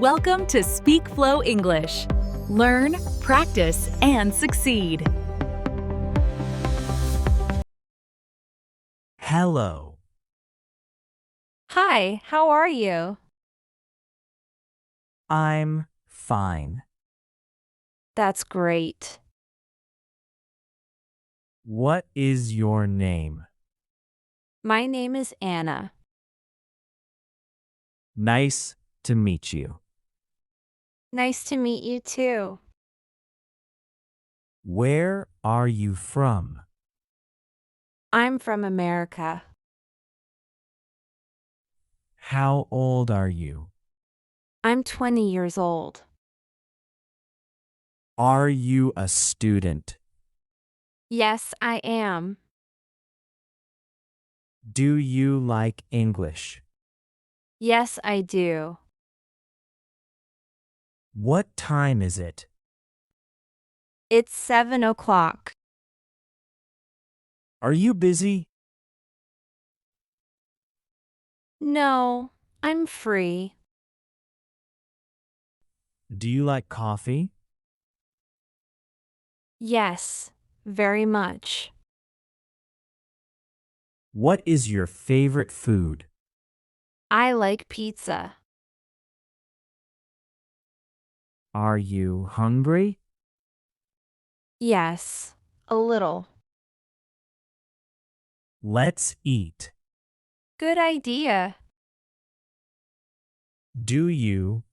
Welcome to Speak Flow English. Learn, practice, and succeed. Hello. Hi, how are you? I'm fine. That's great. What is your name? My name is Anna. Nice to meet you. Nice to meet you too. Where are you from? I'm from America. How old are you? I'm 20 years old. Are you a student? Yes, I am. Do you like English? Yes, I do. What time is it? It's 7 o'clock. Are you busy? No, I'm free. Do you like coffee? Yes, very much. What is your favorite food? I like pizza. Are you hungry? Yes, a little. Let's eat. Good idea. Do you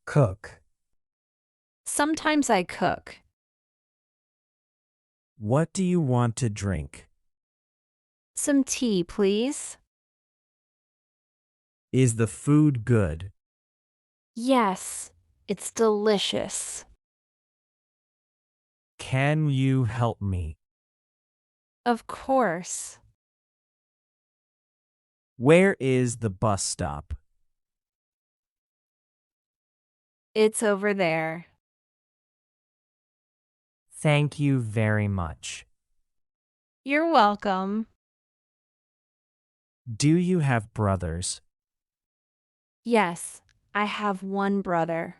cook? Sometimes I cook. What do you want to drink? Some tea, please. Is the food good? Yes, it's delicious. Can you help me? Of course. Where is the bus stop? It's over there. Thank you very much. You're welcome. Do you have brothers? Yes, I have one brother.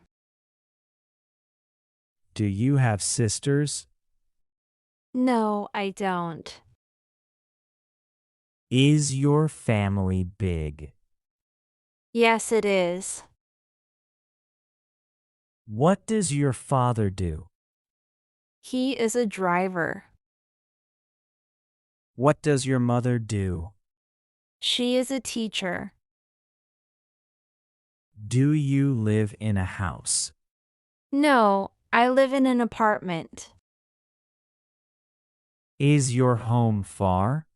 Do you have sisters? No, I don't. Is your family big? Yes, it is. What does your father do? He is a driver. What does your mother do? She is a teacher. Do you live in a house? No, I live in an apartment. Is your home far?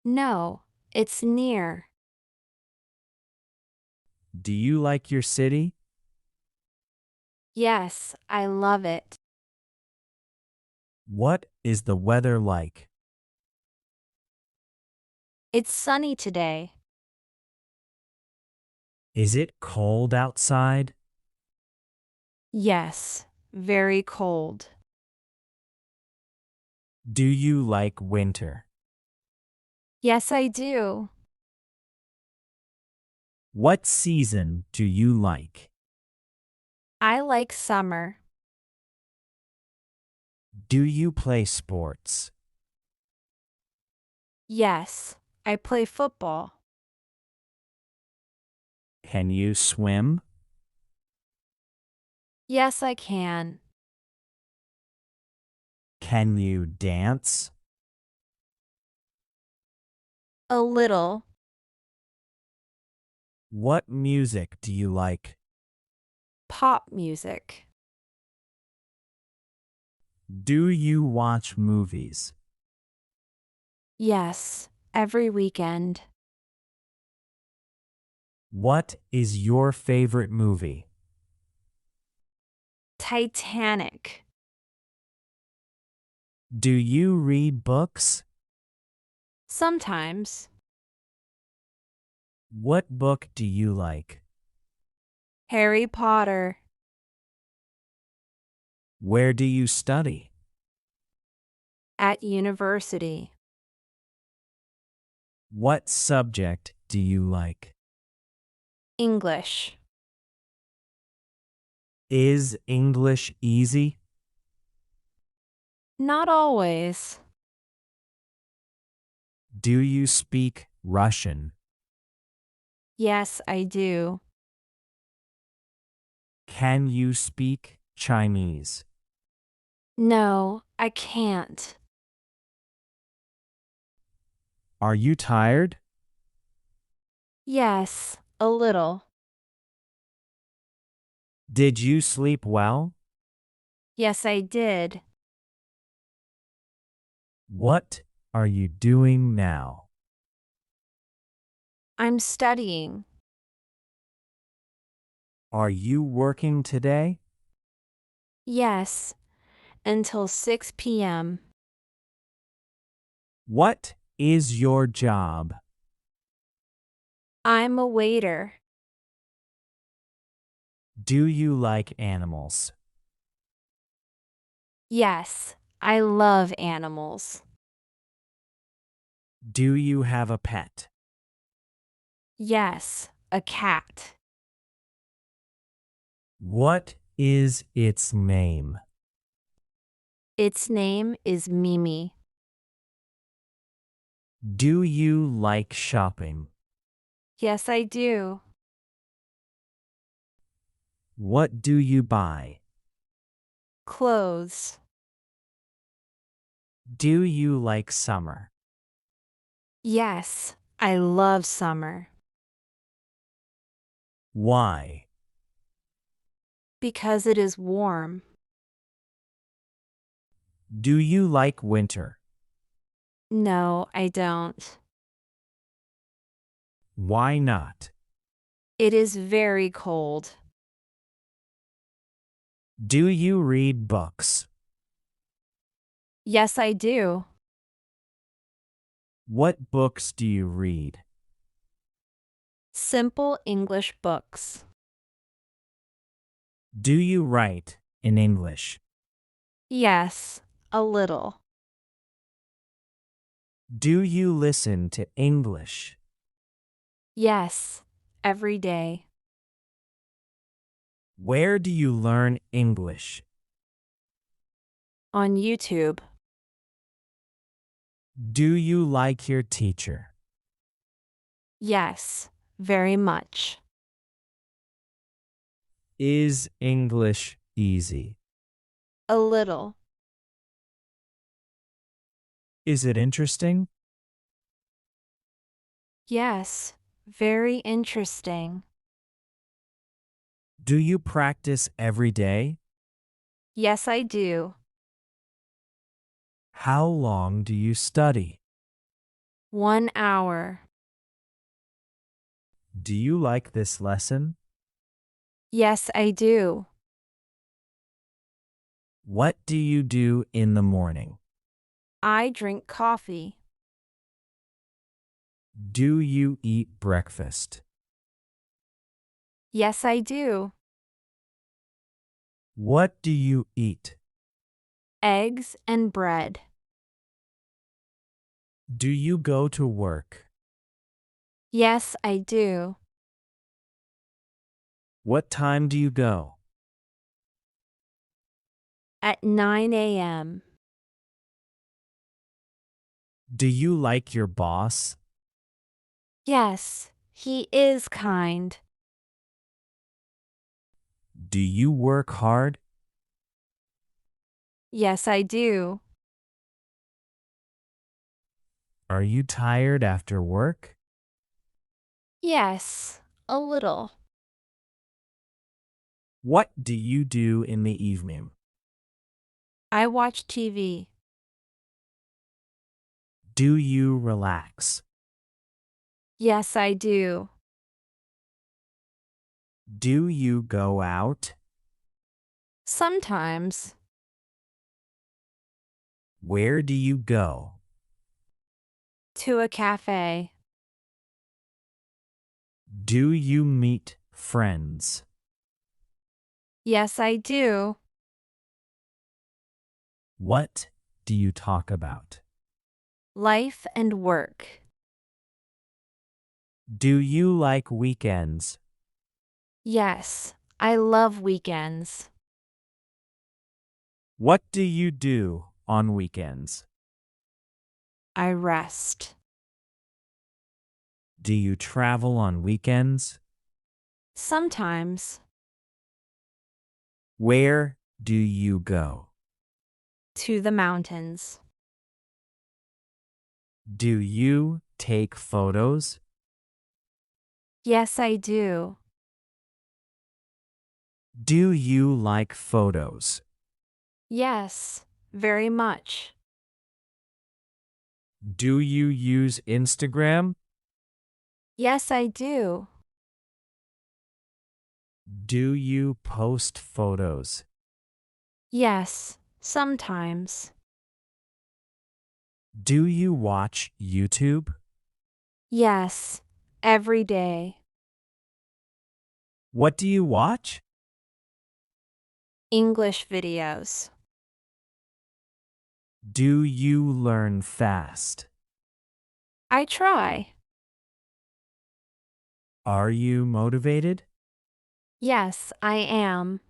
No, it's near. Do you like your city? Yes, I love it. What is the weather like? It's sunny today. Is it cold outside? Yes, very cold. Do you like winter? Yes, I do. What season do you like? I like summer. Do you play sports? Yes, I play football. Can you swim? Yes, I can. Can you dance? A little. What music do you like? Pop music. Do you watch movies? Yes, every weekend. What is your favorite movie? Titanic. Do you read books? Sometimes. What book do you like? Harry Potter. Where do you study? At university. What subject do you like? English. Is English easy? Not always. Do you speak Russian? Yes, I do. Can you speak Chinese? No, I can't. Are you tired? Yes, a little. Did you sleep well? Yes, I did. What are you doing now? I'm studying. Are you working today? Yes, until 6 p.m. What is your job? I'm a waiter. Do you like animals? Yes, I love animals. Do you have a pet? Yes, a cat. What is its name? Its name is Mimi. Do you like shopping? Yes, I do. What do you buy? Clothes. Do you like summer? Yes, I love summer. Why? Because it is warm. Do you like winter? No, I don't. Why not? It is very cold. Do you read books? Yes, I do. What books do you read? Simple English books. Do you write in English? Yes, a little. Do you listen to English? Yes, every day. Where do you learn English? On YouTube. Do you like your teacher? Yes, very much. Is English easy? A little. Is it interesting? Yes, very interesting. Do you practice every day? Yes, I do. How long do you study? 1 hour. Do you like this lesson? Yes, I do. What do you do in the morning? I drink coffee. Do you eat breakfast? Yes, I do. What do you eat? Eggs and bread. Do you go to work? Yes, I do. What time do you go? At 9 a.m. Do you like your boss? Yes, he is kind. Do you work hard? Yes, I do. Are you tired after work? Yes, a little. What do you do in the evening? I watch TV. Do you relax? Yes, I do. Do you go out? Sometimes. Where do you go? To a cafe. Do you meet friends? Yes, I do. What do you talk about? Life and work. Do you like weekends? Yes, I love weekends. What do you do on weekends? I rest. Do you travel on weekends? Sometimes. Where do you go? To the mountains. Do you take photos? Yes, I do. Do you like photos? Yes, very much. Do you use Instagram? Yes, I do. Do you post photos? Yes, sometimes. Do you watch YouTube? Yes, every day. What do you watch? English videos. Do you learn fast? I try. Are you motivated? Yes, I am.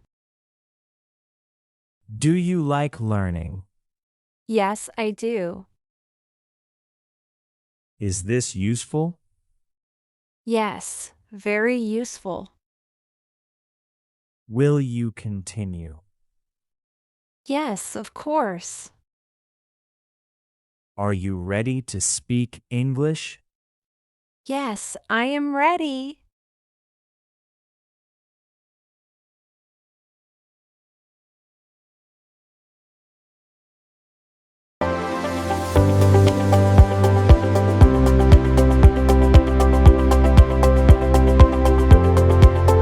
Do you like learning? Yes, I do. Is this useful? Yes, very useful. Will you continue? Yes, of course. Are you ready to speak English? Yes, I am ready.